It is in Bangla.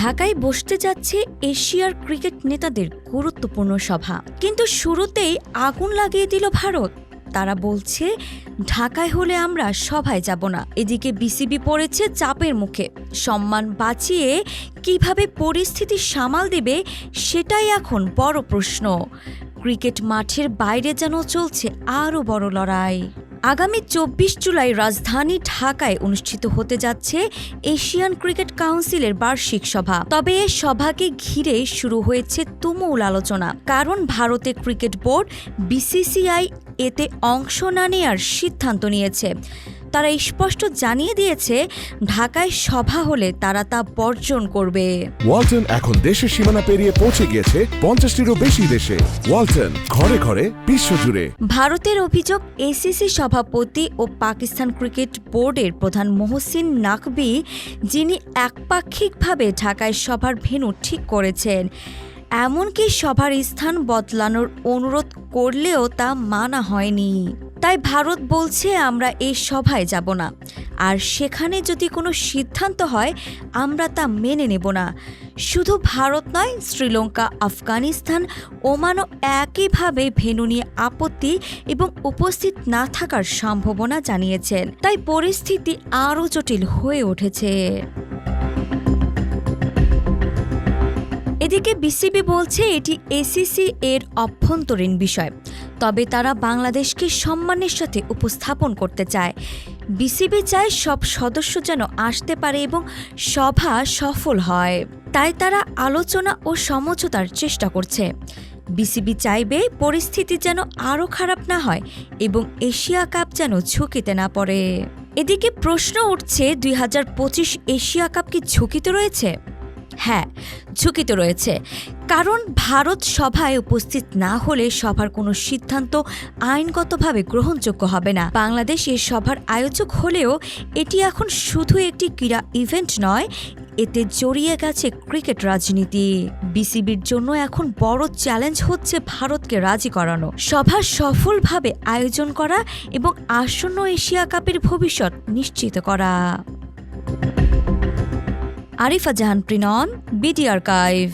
ঢাকায় বসতে যাচ্ছে এশিয়ার ক্রিকেট নেতাদের গুরুত্বপূর্ণ সভা, কিন্তু শুরুতেই আগুন লাগিয়ে দিল ভারত। তারা বলছে ঢাকায় হলে আমরা সভায় যাব না। এদিকে বিসিবি পড়েছে চাপের মুখে। সম্মান বাঁচিয়ে কিভাবে পরিস্থিতি সামাল দেবে সেটাই এখন বড় প্রশ্ন। ক্রিকেট মাঠের বাইরে যেন চলছে আরও বড় লড়াই। আগামী ২৪ জুলাই রাজধানী ঢাকায় অনুষ্ঠিত হতে যাচ্ছে এশিয়ান ক্রিকেট কাউন্সিলের বার্ষিক সভা। তবে এ সভাকে ঘিরে শুরু হয়েছে তুমুল আলোচনা, কারণ ভারতের ক্রিকেট বোর্ড বিসিসিআই এতে অংশ না নেওয়ার সিদ্ধান্ত নিয়েছে। তারা স্পষ্ট জানিয়ে দিয়েছে ঢাকায় সভা হলে তারা তা বর্জন করবে। ওয়ালটন এখন দেশের সীমানা পেরিয়ে পৌঁছে গিয়েছে ৫০টিরও বেশি দেশে। ওয়ালটন, ঘরে ঘরে বিশ্বজুড়ে। ভারতের অভিযোগ, এসিসি সভাপতি ও পাকিস্তান ক্রিকেট বোর্ডের প্রধান মোহসিন নাকভি, যিনি একপাক্ষিকভাবে ঢাকায় সভার ভেন্যু ঠিক করেছেন, এমনকি সভার স্থান বদলানোর অনুরোধ করলেও তা মানা হয়নি। তাই ভারত বলছে আমরা এই সভায় যাব না, আর সেখানে যদি কোনো সিদ্ধান্ত হয় আমরা তা মেনে নেব না। শুধু ভারত নয়, শ্রীলঙ্কা, আফগানিস্তান, ওমানও একইভাবে ভেন্যু নিয়ে আপত্তি এবং উপস্থিত না থাকার সম্ভাবনা জানিয়েছেন। তাই পরিস্থিতি আরও জটিল হয়ে উঠেছে। এদিকে বিসিবি বলছে এটি এসিসি এর অভ্যন্তরীণ বিষয়, তবে তারা বাংলাদেশকে সম্মানের সাথে উপস্থাপন করতে চায়। বিসিবি চায় সব সদস্য যেন আসতে পারে এবং সভা সফল হয়। তাই তারা আলোচনা ও সমঝোতার চেষ্টা করছে। বিসিবি চাইবে পরিস্থিতি যেন আরও খারাপ না হয় এবং এশিয়া কাপ যেন ঝুঁকিতে না পড়ে। এদিকে প্রশ্ন উঠছে, ২০২৫ এশিয়া কাপ কি ঝুঁকিতে রয়েছে? হ্যাঁ, ঝুঁকিতে রয়েছে, কারণ ভারত সভায় উপস্থিত না হলে সভার কোনো সিদ্ধান্ত আইনগতভাবে গ্রহণযোগ্য হবে না। বাংলাদেশ এই সভার আয়োজক হলেও এটি এখন শুধু একটি ক্রীড়া ইভেন্ট নয়, এতে জড়িয়ে গেছে ক্রিকেট রাজনীতি। বিসিবির জন্য এখন বড় চ্যালেঞ্জ হচ্ছে ভারতকে রাজি করানো, সভা সফলভাবে আয়োজন করা এবং আসন্ন এশিয়া কাপের ভবিষ্যৎ নিশ্চিত করা। আরিফা জাহান প্রিনন, বিডি আর্কাইভ।